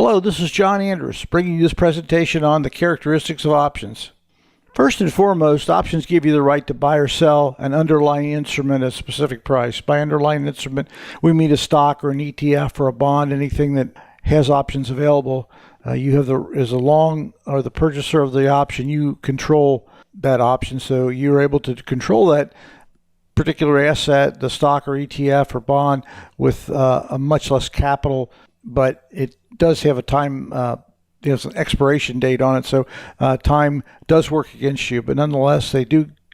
Hello, this is John Andrews, bringing you this presentation on the characteristics of options. First and foremost, options give you the right to buy or sell an underlying instrument at a specific price. By underlying instrument, we mean a stock or an ETF or a bond, anything that has options available. You have the purchaser of the option, you control that option, so you're able to control that particular asset, the stock or ETF or bond, with a much less capital, but it does have a time, there's an expiration date on it, so time does work against you, but nonetheless,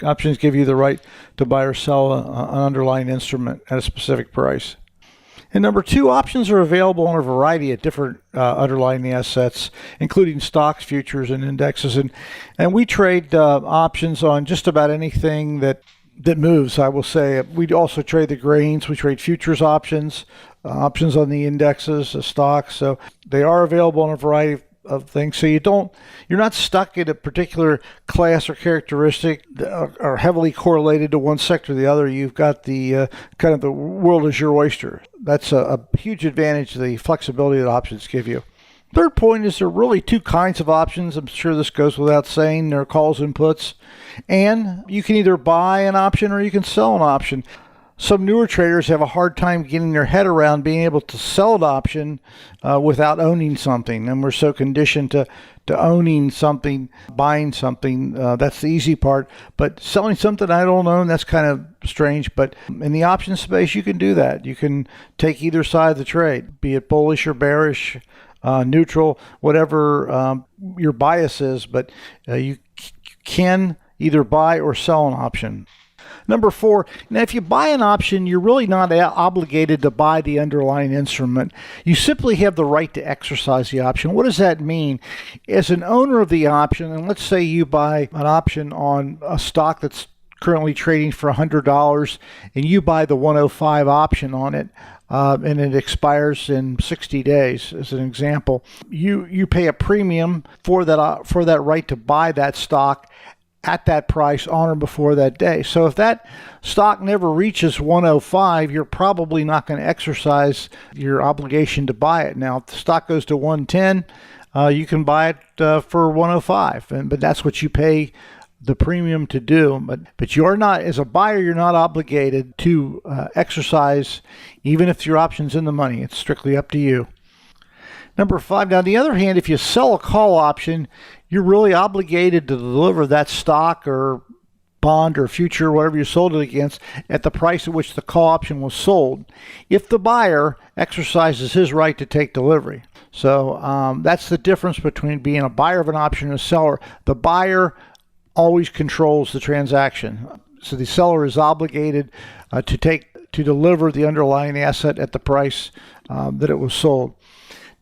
options give you the right to buy or sell an underlying instrument at a specific price. And number two, options are available on a variety of different underlying assets, including stocks, futures, and indexes. And we trade options on just about anything that moves, I will say. We also trade the grains. We trade futures options, options on the indexes, the stocks. So they are available on a variety of things. So you're not stuck in a particular class or characteristic that are heavily correlated to one sector or the other. You've got the kind of the world is your oyster. That's a huge advantage, the flexibility that options give you. Third point is there are really two kinds of options. I'm sure this goes without saying. There are calls and puts. And you can either buy an option or you can sell an option. Some newer traders have a hard time getting their head around being able to sell an option without owning something. And we're so conditioned to owning something, buying something. That's the easy part. But selling something I don't own, that's kind of strange. But in the option space, you can do that. You can take either side of the trade, be it bullish or bearish, neutral, whatever your bias is, but you can either buy or sell an option. Number four, now if you buy an option, you're really not obligated to buy the underlying instrument. You simply have the right to exercise the option. What does that mean? As an owner of the option, and let's say you buy an option on a stock that's currently trading for $100, and you buy the 105 option on it, and it expires in 60 days, as an example. You pay a premium for that right to buy that stock at that price on or before that day. So if that stock never reaches 105, you're probably not going to exercise your obligation to buy it. Now, if the stock goes to 110, you can buy it for 105, but that's what you pay the premium to do. But you're not, as a buyer, you're not obligated to exercise, even if your option's in the money. It's strictly up to you. Number five, now on the other hand, if you sell a call option, you're really obligated to deliver that stock or bond or future, whatever you sold it against, at the price at which the call option was sold, if the buyer exercises his right to take delivery. So that's the difference between being a buyer of an option and a seller. The buyer always controls the transaction. So the seller is obligated to deliver the underlying asset at the price that it was sold.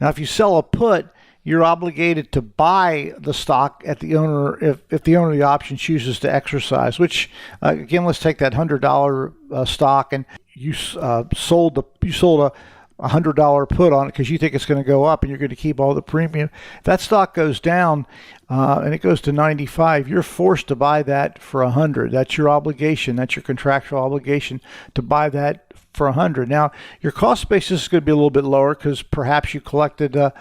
Now, if you sell a put, you're obligated to buy the stock at the owner if the owner of the option chooses to exercise, which again, let's take that $100 stock, and you sold a $100 put on it because you think it's going to go up and you're going to keep all the premium. If that stock goes down and it goes to 95, you're forced to buy that for 100. That's your obligation. That's your contractual obligation to buy that for 100. Now, your cost basis is going to be a little bit lower because perhaps you collected a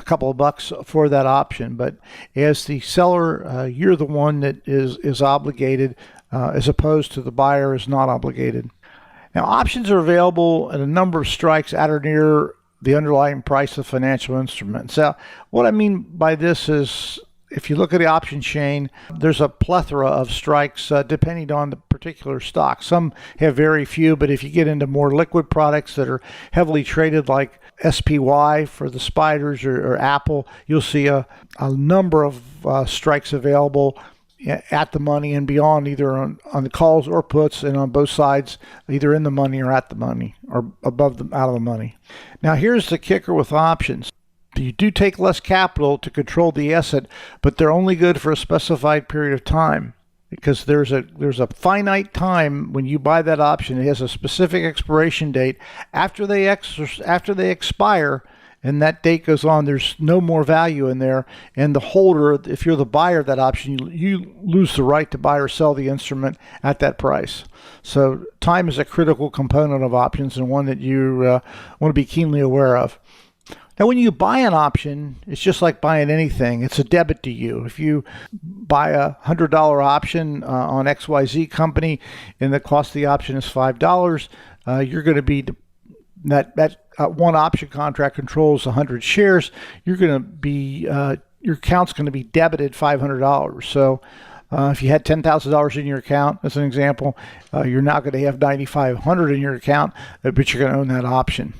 couple of bucks for that option. But as the seller, you're the one that is obligated, as opposed to the buyer is not obligated. Now, options are available at a number of strikes at or near the underlying price of financial instruments. Now, what I mean by this is, if you look at the option chain, there's a plethora of strikes depending on the particular stock. Some have very few, but if you get into more liquid products that are heavily traded, like SPY for the spiders or Apple, you'll see a number of strikes available at the money and beyond, either on the calls or puts, and on both sides, either in the money or at the money, or above out of the money. Now, here's the kicker with options. You do take less capital to control the asset, but they're only good for a specified period of time, because there's a finite time when you buy that option. It has a specific expiration date. After they expire, and that date goes on, there's no more value in there, and the holder, if you're the buyer of that option, you lose the right to buy or sell the instrument at that price. So time is a critical component of options, and one that you want to be keenly aware of. Now, when you buy an option, it's just like buying anything. It's a debit to you. If you buy a $100 option on XYZ company and the cost of the option is $5, you're going to be that one option contract controls 100 shares. You're going to be your account's going to be debited $500. So if you had $10,000 in your account, as an example, you're now going to have $9,500 in your account, but you're going to own that option.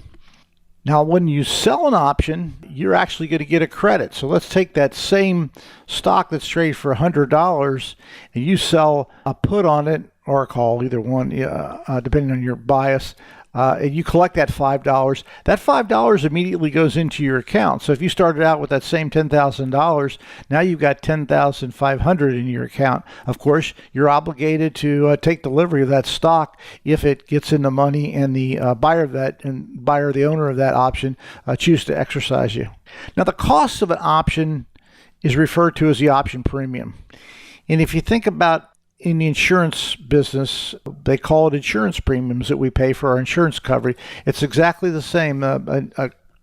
Now, when you sell an option, you're actually going to get a credit. So let's take that same stock that's traded for $100 and you sell a put on it or a call, either one, depending on your bias. And you collect that $5. That $5 immediately goes into your account. So if you started out with that same $10,000, now you've got $10,500 in your account. Of course, you're obligated to take delivery of that stock if it gets in the money and the the owner of that option choose to exercise you. Now, the cost of an option is referred to as the option premium. And if you think about in the insurance business, they call it insurance premiums that we pay for our insurance coverage. It's exactly the same.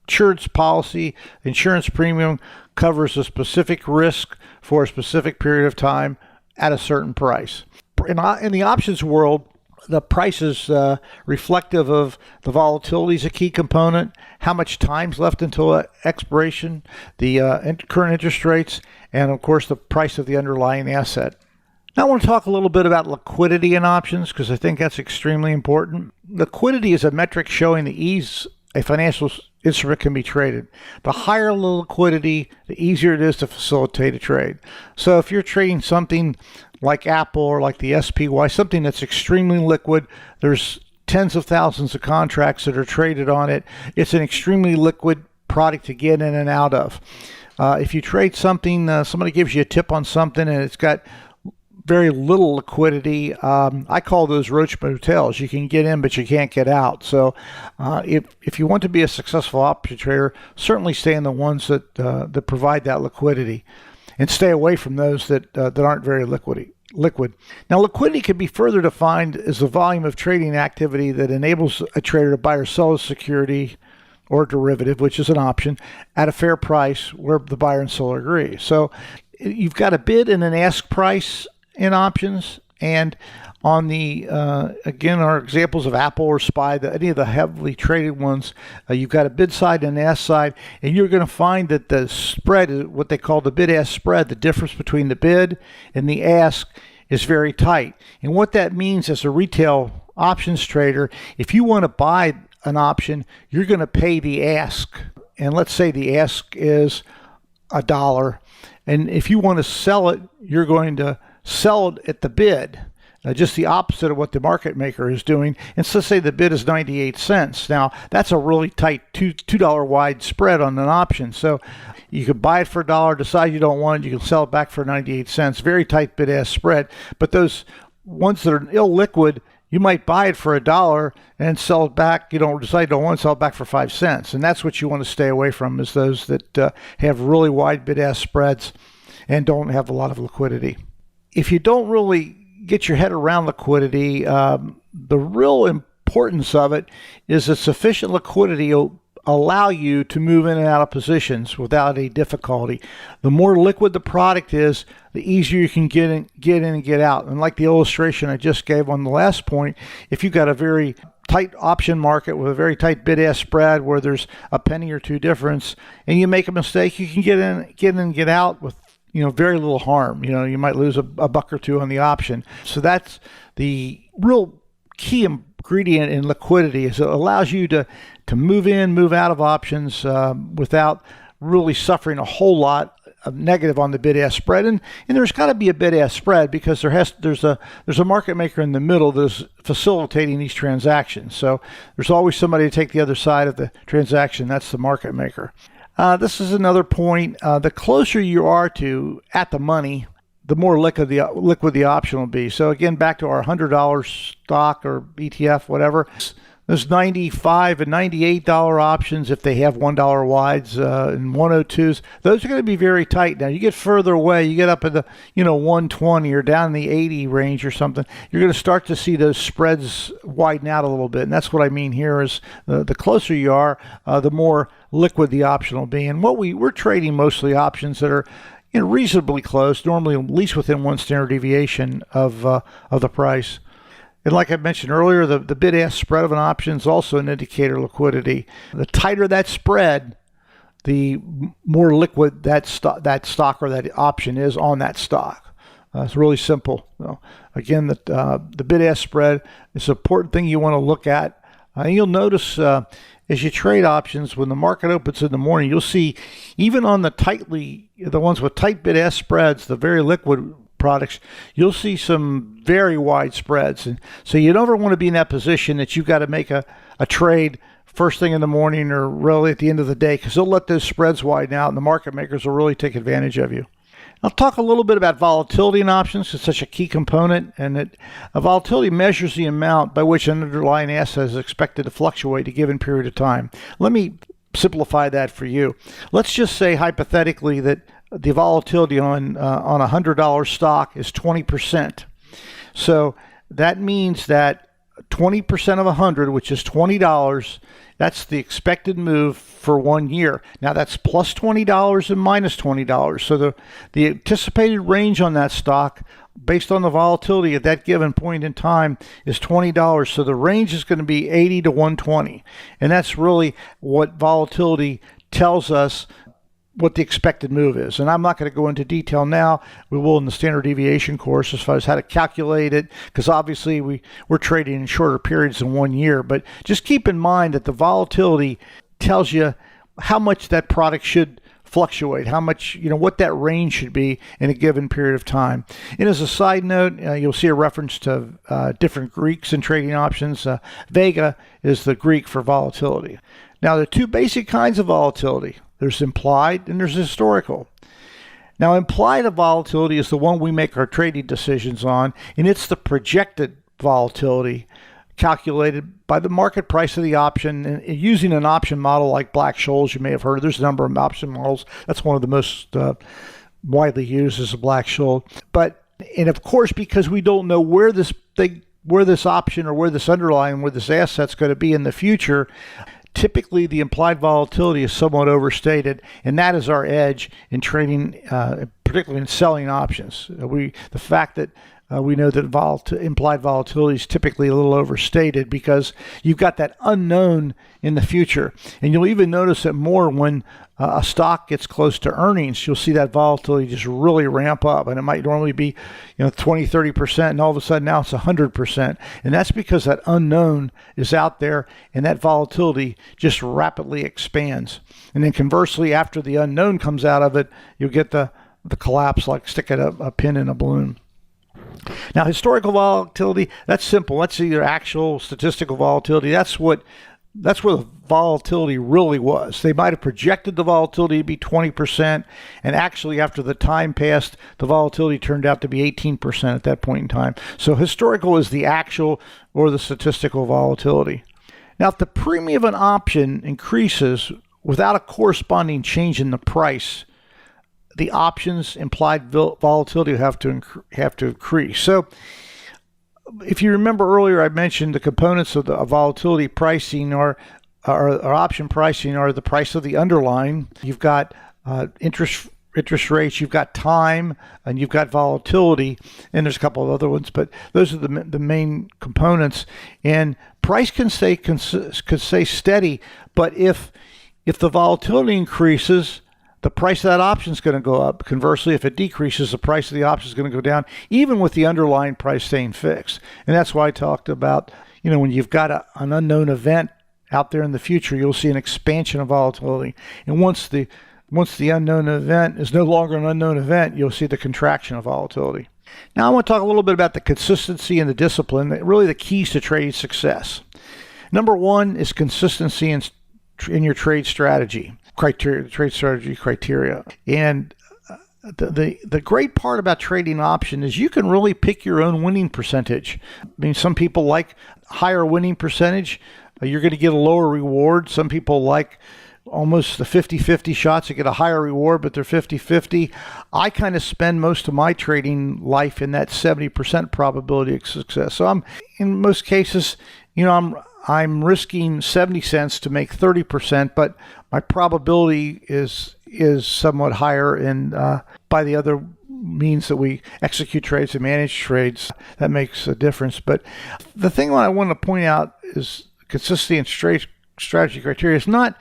Insurance policy, insurance premium covers a specific risk for a specific period of time at a certain price. In the options world, the price is reflective of the volatility is a key component, how much time's left until expiration, the current interest rates, and of course the price of the underlying asset. Now I want to talk a little bit about liquidity in options because I think that's extremely important. Liquidity is a metric showing the ease a financial instrument can be traded. The higher the liquidity, the easier it is to facilitate a trade. So if you're trading something like Apple or like the SPY, something that's extremely liquid, there's tens of thousands of contracts that are traded on it. It's an extremely liquid product to get in and out of. If you trade something, somebody gives you a tip on something and it's got very little liquidity. I call those roach motels. You can get in, but you can't get out. So if you want to be a successful option trader, certainly stay in the ones that provide that liquidity and stay away from those that aren't very liquid. Now, liquidity can be further defined as the volume of trading activity that enables a trader to buy or sell a security or derivative, which is an option, at a fair price where the buyer and seller agree. So you've got a bid and an ask price in options, and on the again, our examples of Apple or SPY, any of the heavily traded ones, you've got a bid side and an ask side, and you're going to find that the spread is what they call the bid-ask spread. The difference between the bid and the ask is very tight. And what that means as a retail options trader, if you want to buy an option, you're going to pay the ask. And let's say the ask is $1. And if you want to sell it, you're going to sell it at the bid, just the opposite of what the market maker is doing. And so let's say the bid is 98 cents. Now, that's a really tight $2 wide spread on an option. So you could buy it for $1, decide you don't want it, you can sell it back for 98 cents. Very tight bid-ask spread. But those ones that are illiquid, you might buy it for $1 and sell it back. You don't decide you don't want to sell it back for 5 cents. And that's what you want to stay away from, is those that have really wide bid-ask spreads and don't have a lot of liquidity. If you don't really get your head around liquidity, the real importance of it is that sufficient liquidity will allow you to move in and out of positions without any difficulty. The more liquid the product is, the easier you can get in and get out. And like the illustration I just gave on the last point, if you've got a very tight option market with a very tight bid-ask spread where there's a penny or two difference, and you make a mistake, you can get in and get out with very little harm. You might lose a buck or two on the option. So that's the real key ingredient in liquidity, is it allows you to move in, move out of options without really suffering a whole lot of negative on the bid-ask spread. And there's got to be a bid-ask spread because there's a market maker in the middle that's facilitating these transactions. So there's always somebody to take the other side of the transaction. That's the market maker. This is another point. The closer you are to at the money, the more liquid the option will be. So again, back to our $100 stock or ETF, whatever. Those $95 and $98 options, if they have $1 wides and 102s, those are going to be very tight. Now, you get further away, you get up at the 120 or down in the 80 range or something, you're going to start to see those spreads widen out a little bit. And that's what I mean here is the closer you are, the more liquid the option will be. And we're trading mostly options that are reasonably close, normally at least within one standard deviation of the price. And like I mentioned earlier, the bid-ask spread of an option is also an indicator of liquidity. The tighter that spread, the more liquid that stock or that option is on that stock. It's really simple. Again, the bid-ask spread is an important thing you want to look at. And you'll notice as you trade options, when the market opens in the morning, you'll see even on the ones with tight bid-ask spreads, the very liquid products, you'll see some very wide spreads. And so you don't ever want to be in that position that you've got to make a trade first thing in the morning or really at the end of the day, because they'll let those spreads widen out and the market makers will really take advantage of you. I'll talk a little bit about volatility in options. It's such a key component, and volatility measures the amount by which an underlying asset is expected to fluctuate a given period of time. Let me simplify that for you. Let's just say hypothetically that the volatility on a $100 stock is 20%. So that means that 20% of 100, which is $20, that's the expected move for 1 year. Now that's plus $20 and minus $20. So the anticipated range on that stock, based on the volatility at that given point in time, is $20. So the range is going to be 80 to 120. And that's really what volatility tells us what the expected move is. And I'm not going to go into detail now. We will in the standard deviation course as far as how to calculate it, because obviously we're trading in shorter periods than 1 year. But just keep in mind that the volatility tells you how much that product should fluctuate, how much, what that range should be in a given period of time. And as a side note, you'll see a reference to different Greeks in trading options. Vega is the Greek for volatility. Now, there are two basic kinds of volatility. There's implied and there's historical. Now, implied volatility is the one we make our trading decisions on, and it's the projected volatility calculated by the market price of the option and using an option model like Black-Scholes. You may have heard of. There's a number of option models. That's one of the most widely used is a Black-Scholes. And of course, because we don't know where this option or where this asset's going to be in the future, typically the implied volatility is somewhat overstated, and that is our edge in trading, particularly in selling options. The fact that we know that implied volatility is typically a little overstated because you've got that unknown in the future. And you'll even notice it more when a stock gets close to earnings. You'll see that volatility just really ramp up, and it might normally be 20, 30%, and all of a sudden now it's 100%. And that's because that unknown is out there, and that volatility just rapidly expands. And then conversely, after the unknown comes out of it, you'll get the collapse like sticking a pin in a balloon. Now, historical volatility, that's simple. That's either actual statistical volatility. That's where the volatility really was. They might have projected the volatility to be 20%, and actually after the time passed, the volatility turned out to be 18% at that point in time. So historical is the actual or the statistical volatility. Now, if the premium of an option increases without a corresponding change in the price, the options implied volatility will have to increase. So if you remember earlier, I mentioned the components of the volatility pricing or option pricing are the price of the underlying. You've got interest rates, you've got time, and you've got volatility, and there's a couple of other ones, but those are the main components. And price can stay steady, but if the volatility increases, the price of that option is going to go up. Conversely, if it decreases, the price of the option is going to go down, even with the underlying price staying fixed. And that's why I talked about, when you've got an unknown event out there in the future, you'll see an expansion of volatility. And once the unknown event is no longer an unknown event, you'll see the contraction of volatility. Now, I want to talk a little bit about the consistency and the discipline, really the keys to trading success. Number one is consistency in your trade strategy. Trade strategy criteria. And the great part about trading option is you can really pick your own winning percentage. I mean, some people like higher winning percentage. you're going to get a lower reward. Some people like almost the 50-50 shots. You get a higher reward, but they're 50-50. I kind of spend most of my trading life in that 70% probability of success. So I'm, in most cases, I'm risking 70 cents to make 30%, but my probability is somewhat higher in by the other means that we execute trades and manage trades. That makes a difference. But the thing that I want to point out is consistency and strategy criteria is not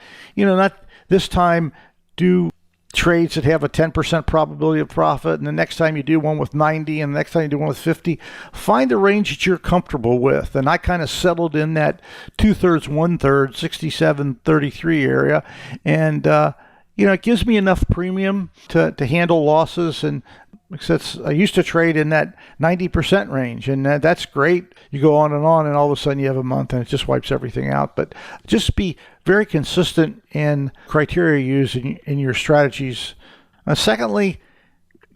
this time do trades that have a 10% probability of profit, and the next time you do one with 90, and the next time you do one with 50. Find the range that you're comfortable with. And I kind of settled in that 2/3, 1/3, 67-33 area. And, it gives me enough premium to handle losses. And I used to trade in that 90% range, and that's great. You go on, and all of a sudden you have a month and it just wipes everything out. But just be very consistent in criteria used in your strategies. Secondly,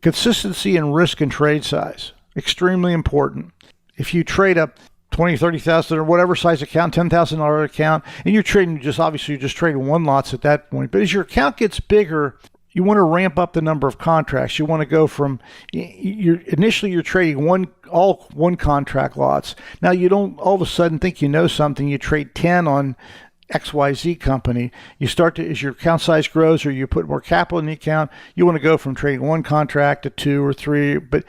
consistency in risk and trade size. Extremely important. If you trade a 20, 30,000 or whatever size account, $10,000 account, and you're just trading one lots at that point. But as your account gets bigger, you want to ramp up the number of contracts. You want to go from initially you're trading all one contract lots. Now you don't all of a sudden think you know something. You trade 10 on XYZ company. You start to, as your account size grows or you put more capital in the account, you want to go from trading one contract to 2 or 3, but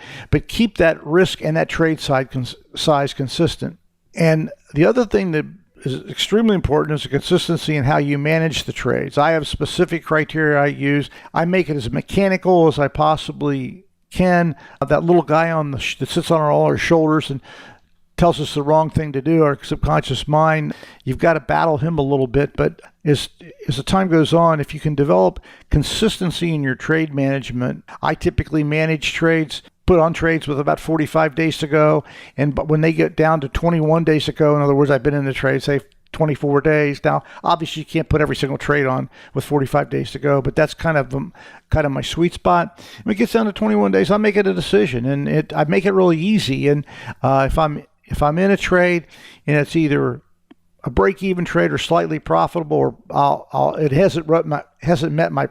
keep that risk and that trade size consistent. And the other thing that is extremely important is the consistency in how you manage the trades. I have specific criteria I use. I make it as mechanical as I possibly can. That little guy that sits on all our shoulders and tells us the wrong thing to do, our subconscious mind, you've got to battle him a little bit. But as the time goes on, if you can develop consistency in your trade management, I typically manage trades, put on trades with about 45 days to go. But when they get down to 21 days to go, in other words, I've been in the trade, say 24 days. Now, obviously you can't put every single trade on with 45 days to go, but that's kind of my sweet spot. When it gets down to 21 days, I make it a decision, and I make it really easy. And if I'm in a trade and it's either a break-even trade or slightly profitable, or it hasn't met my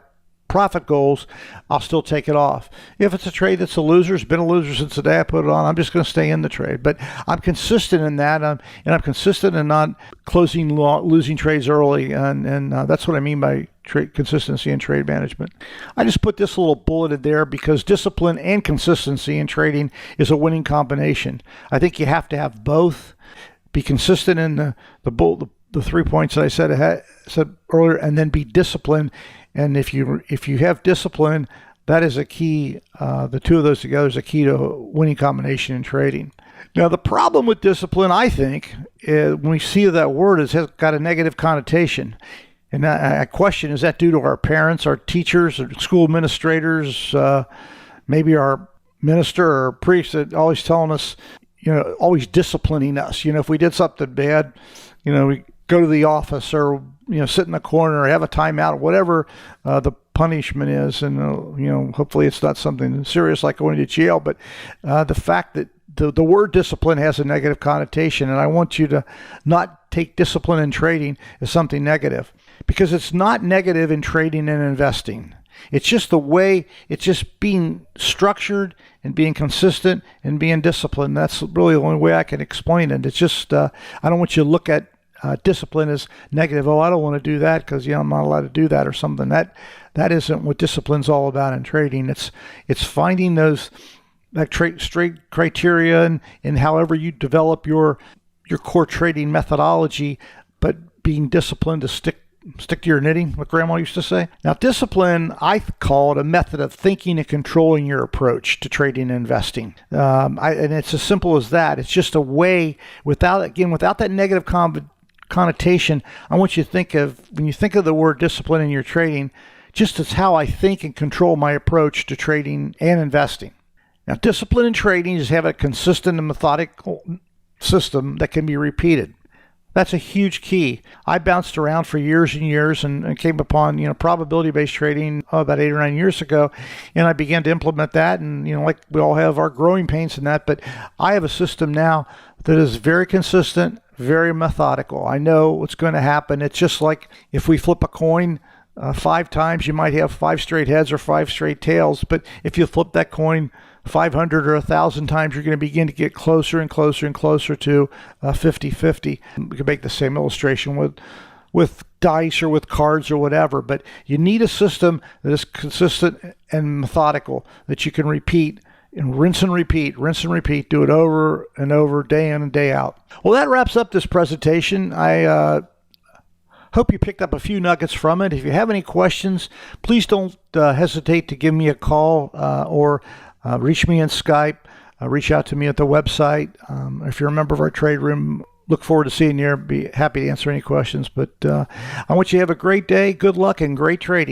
profit goals, I'll still take it off. If it's a trade that's a loser, it's been a loser since the day I put it on, I'm just going to stay in the trade. But I'm consistent in that, and I'm consistent in not losing trades early, and that's what I mean by consistency in trade management. I just put this little bulleted there because discipline and consistency in trading is a winning combination. I think you have to have both. Be consistent in the 3 points that I said earlier, and then be disciplined. And if you have discipline, that is a key. The two of those together is a key to a winning combination in trading. Now, the problem with discipline, I think, when we see that word, has got a negative connotation. And I question, is that due to our parents, our teachers, or school administrators, maybe our minister or priest that always telling us, always disciplining us. If we did something bad, we go to the office or, sit in the corner or have a timeout, whatever the punishment is. And, hopefully it's not something serious like going to jail. But the fact that the word discipline has a negative connotation, and I want you to not take discipline in trading as something negative, because it's not negative in trading and investing. It's just the way, it's just being structured and being consistent and being disciplined. That's really the only way I can explain it. It's just, I don't want you to look at discipline as negative. Oh, I don't want to do that because I'm not allowed to do that or something. That isn't what discipline's all about in trading. It's finding those straight criteria and however you develop your core trading methodology, but being disciplined to stick to your knitting, what Grandma used to say. Now, discipline, I call it a method of thinking and controlling your approach to trading and investing. And it's as simple as that. It's just a way, without that negative connotation, I want you to think of, when you think of the word discipline in your trading, just as how I think and control my approach to trading and investing. Now, discipline in trading is have a consistent and methodical system that can be repeated. That's a huge key. I bounced around for years and years and came upon, probability-based trading about 8 or 9 years ago, and I began to implement that. And, like we all have our growing pains in that, but I have a system now that is very consistent, very methodical. I know what's going to happen. It's just like if we flip a coin 5 times, you might have 5 straight heads or 5 straight tails. But if you flip that coin 500 or 1,000 times, you're going to begin to get closer and closer and closer to 50-50. We can make the same illustration with dice or with cards or whatever, but you need a system that is consistent and methodical, that you can repeat and rinse and repeat, do it over and over, day in and day out. Well, that wraps up this presentation. I hope you picked up a few nuggets from it. If you have any questions, please don't hesitate to give me a call or reach me in Skype. Reach out to me at the website. If you're a member of our trade room, look forward to seeing you. Be happy to answer any questions. But I want you to have a great day, good luck, and great trading.